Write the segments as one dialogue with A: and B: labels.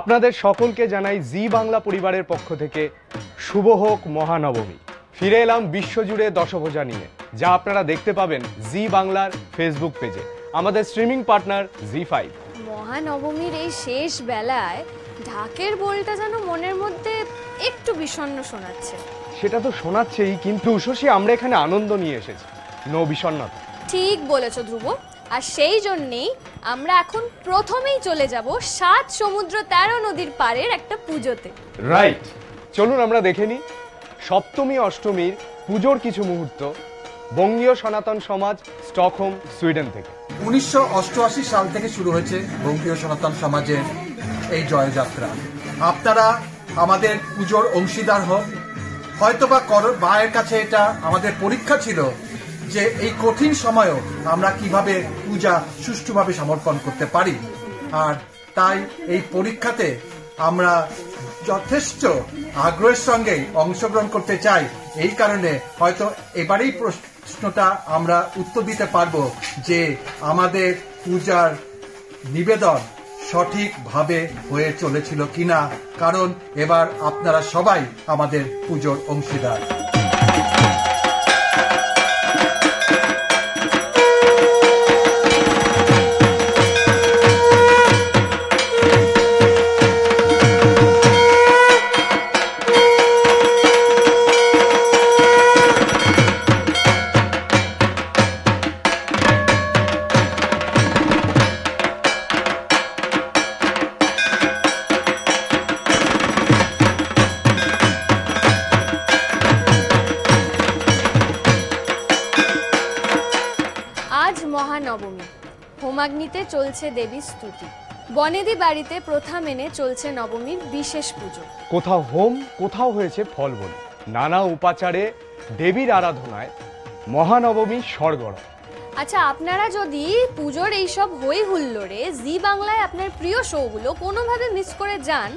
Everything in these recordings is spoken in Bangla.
A: আপনাদের সকলকে জানাই জি বাংলা পরিবারের পক্ষ থেকে শুভ হোক মহানবমী। ফিরে এলাম বিশ্বজুড়ে দশভুজা নিয়ে, যা আপনারা দেখতে পাবেন জি বাংলার ফেসবুক পেজে, আমাদের স্ট্রিমিং পার্টনার জি5।
B: মহানবমীর এই শেষ বেলায় ঢাকের বোলটা যেন মনের মধ্যে একটু বিষণ্ণ শোনাচ্ছে।
A: সেটা তো শোনাচ্ছেই, কিন্তু শশী আমরা এখানে আনন্দ নিয়ে এসেছি, নো বিষণ্ণতা।
B: ঠিক বলেছো ধ্রুব, আর সেই জন্যেই আমরা এখন প্রথমেই চলে যাব 7 সমুদ্র 13 নদীর পাড়ের একটা পুজোতে।
A: রাইট, চলুন আমরা দেখে নিই সপ্তমী অষ্টমীর পুজোর কিছু মুহূর্ত বঙ্গীয় সনাতন সমাজ, স্টকহোম, সুইডেন থেকে।
C: 1988 সাল থেকে শুরু হয়েছে বঙ্গীয় সনাতন সমাজের এই জয়যাত্রা। আপনারা আমাদের পুজোর অংশীদার হন। হয়তোবা মায়ের কাছে এটা আমাদের পরীক্ষা ছিল যে এই কঠিন সময়েও আমরা কিভাবে পূজা সুষ্ঠুভাবে সমর্পণ করতে পারি, আর তাই এই পরীক্ষাতে আমরা যথেষ্ট আগ্রহের সঙ্গে অংশগ্রহণ করতে চাই। এই কারণে হয়তো এবারেই প্রশ্নটা আমরা উত্তর দিতে পারবো যে আমাদের পূজার নিবেদন সঠিকভাবে হয়ে চলেছিল কিনা, কারণ এবার আপনারা সবাই আমাদের পুজোর অংশীদার।
B: মহানবমী, হোমাগ্নিতে চলছে দেবী স্তুতি। বনেদি বাড়িতে প্রথা মেনে চলছে নবমীর বিশেষ পুজো।
A: কোথাও হোম, কোথাও হয়েছে ফল বলি, নানা উপাচারে দেবীর আরাধনায় মহানবমী স্বর্গরম।
B: আচ্ছা, আপনারা যদি পুজোর এইসব হই হুল্লোড়ে জি বাংলায় আপনার প্রিয় শোগুলো কোনোভাবে মিস করে যান,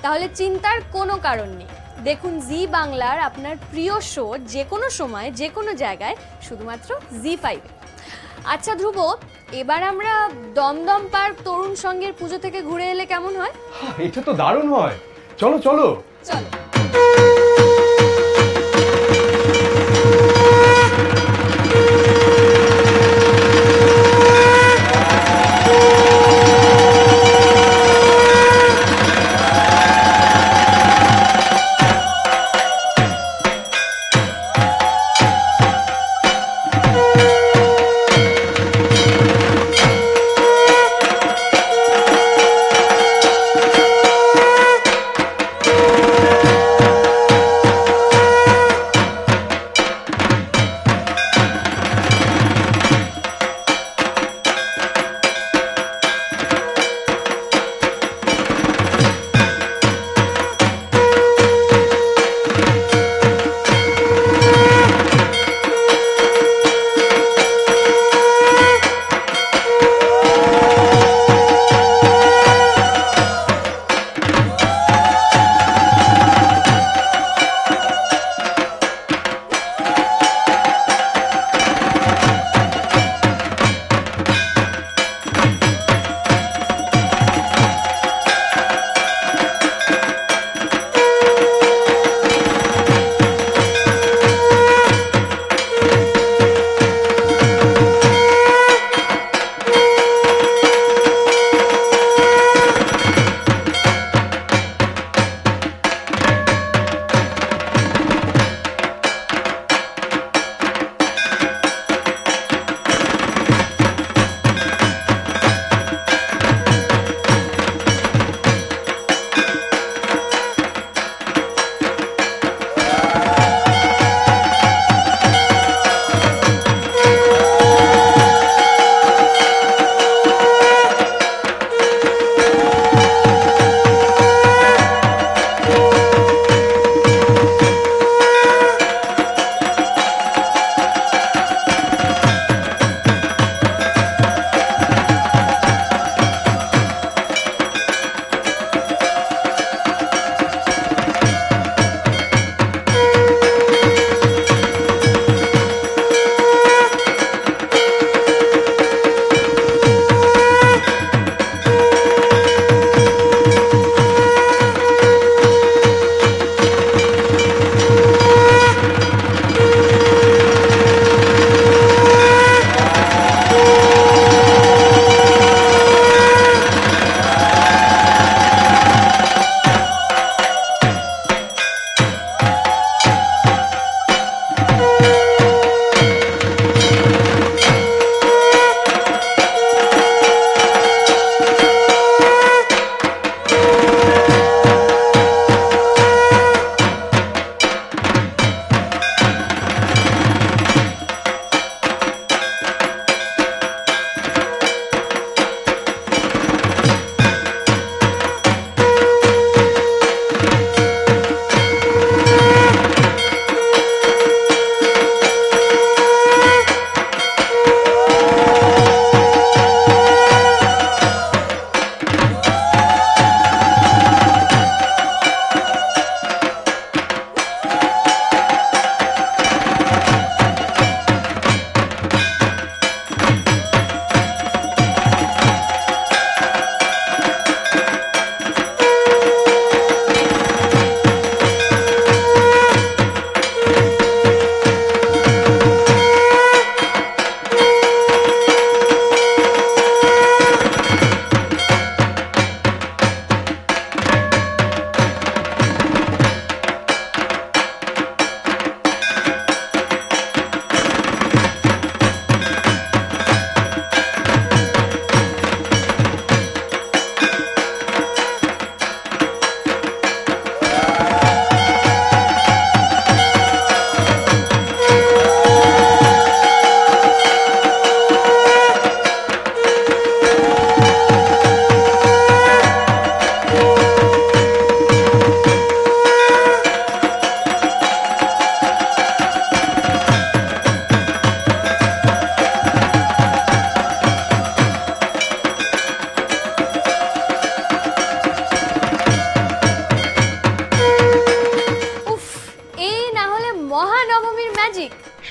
B: তাহলে চিন্তার কোনো কারণ নেই। দেখুন জি বাংলার আপনার প্রিয় শো যে কোনো সময় যে কোনো জায়গায়, শুধুমাত্র জি5। আচ্ছা ধ্রুব, এবার আমরা দমদম পার্ক তরুণ সংঘের পুজো থেকে ঘুরে এলে কেমন হয়?
A: এটা তো দারুণ হয়, চলো চলো
B: চলো।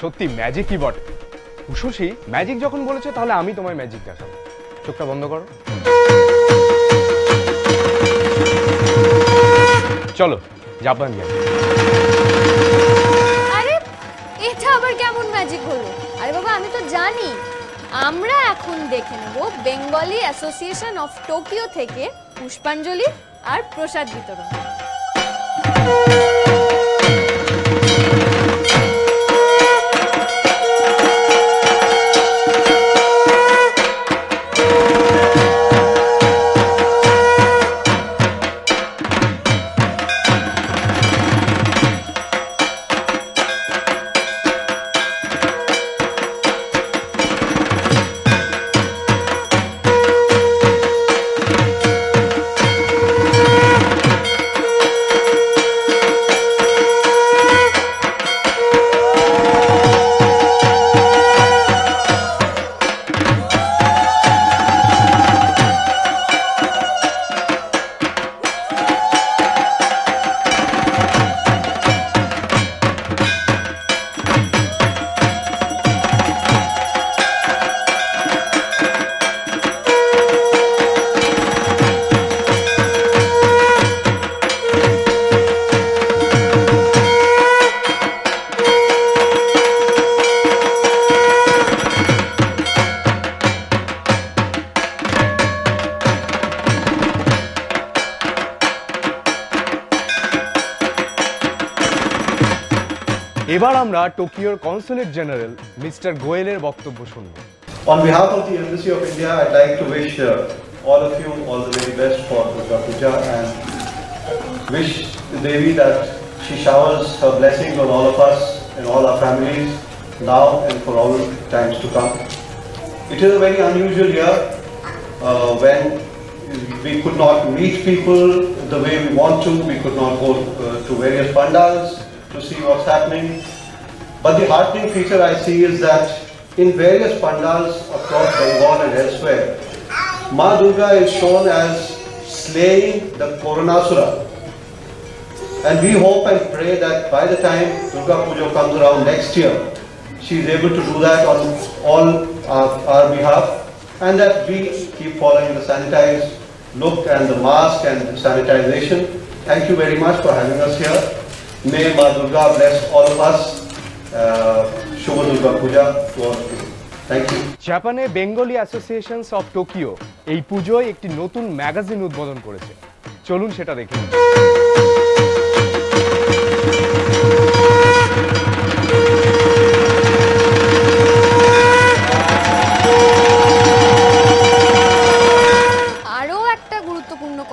A: সত্যি ম্যাজিকই বটে। উষসী ম্যাজিক যখন বলেছে তাহলে আমি তোমায় ম্যাজিক দেখাবো। চোখটা বন্ধ করো, চলো জাপান যাই।
B: আরে এটা আবার কেমন ম্যাজিক হলো? আরে বাবা আমি তো জানি। আমরা এখন দেখে নেব বেঙ্গলি অ্যাসোসিয়েশন অফ টোকিও থেকে পুষ্পাঞ্জলি আর প্রসাদ বিতরণ।
A: এবার আমরা টোকিওর কনসুলেট জেনারেল মিস্টার গোয়েলের বক্তব্য শুনব।
D: On behalf of the Embassy of India, I'd like to wish all of you all the very best for Durga Puja and wish Devi that she showers her blessings on all of us and all our families now and for all times to come. It is a very unusual year when we could not meet people the way we want to. We could not go to various pandals to see what's happening. But the heartening feature I see is that in various pandals across Bengal and elsewhere, Ma Durga is shown as slaying the Coronasura. And we hope and pray that by the time Durga Puja comes around next year, she is able to do that on all our behalf, and that we keep following the sanitized look and the mask and the sanitization. Thank you very much for having us here. May Ma Durga bless all of us. Shubha Durga Puja to all of you. Thank you.
A: জাপানে বেঙ্গলি অ্যাসোসিয়েশনস অফ টোকিও এই পুজোয় একটি নতুন ম্যাগাজিন উদ্বোধন করেছে। চলুন সেটা দেখি।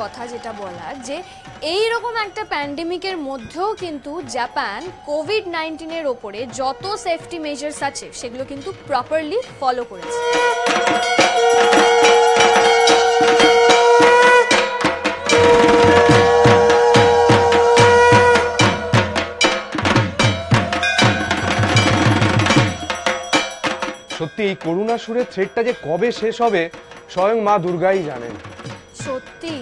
B: কথা যেটা বলার যে এই রকম একটা প্যান্ডেমিকের মধ্যেও কিন্তু জাপান কোভিড-19 এর ওপরে যত সেফটি মেজার্স আছে সেগুলো কিন্তু প্রপারলি ফলো করেছে।
A: সত্যি এই করোনাসুরের থ্রেটটা যে কবে শেষ হবে স্বয়ং মা দুর্গাই জানেন।
B: সত্যি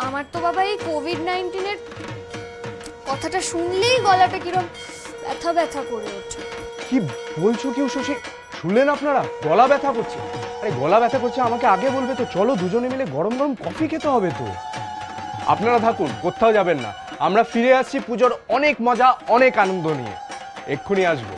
B: আমার তো বাবা এই কোভিড-19 এর কথাটা শুনলেই গলাটা কিরকম ব্যথা ব্যথা করে ওঠে।
A: কি বলছো কি উষসী? শুনলেন আপনারা? গলা ব্যথা করছে? আরে গলা ব্যথা করছে আমাকে আগে বলবে তো, চলো দুজনে মিলে গরম গরম কফি খেতে হবে তো। আপনারা থাকুন, কোথাও যাবেন না, আমরা ফিরে আসছি পুজোর অনেক মজা অনেক আনন্দ নিয়ে, এক্ষুনি আসবো।